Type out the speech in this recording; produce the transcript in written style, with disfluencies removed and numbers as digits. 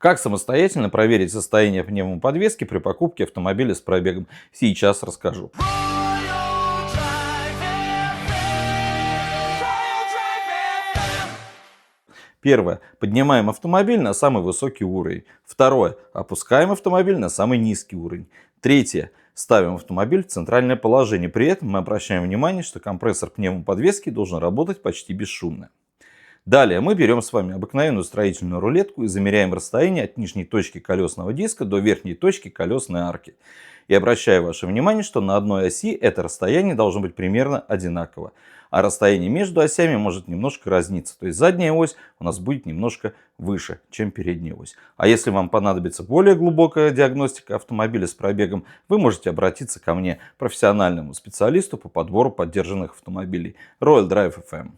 Как самостоятельно проверить состояние пневмоподвески при покупке автомобиля с пробегом? Сейчас расскажу. Первое. Поднимаем автомобиль на самый высокий уровень. Второе. Опускаем автомобиль на самый низкий уровень. Третье. Ставим автомобиль в центральное положение. При этом мы обращаем внимание, что компрессор пневмоподвески должен работать почти бесшумно. Далее мы берем с вами обыкновенную строительную рулетку и замеряем расстояние от нижней точки колесного диска до верхней точки колесной арки. И обращаю ваше внимание, что на одной оси это расстояние должно быть примерно одинаково. А расстояние между осями может немножко разниться. То есть задняя ось у нас будет немножко выше, чем передняя ось. А если вам понадобится более глубокая диагностика автомобиля с пробегом, вы можете обратиться ко мне, профессиональному специалисту по подбору поддержанных автомобилей. Royal Drive FM.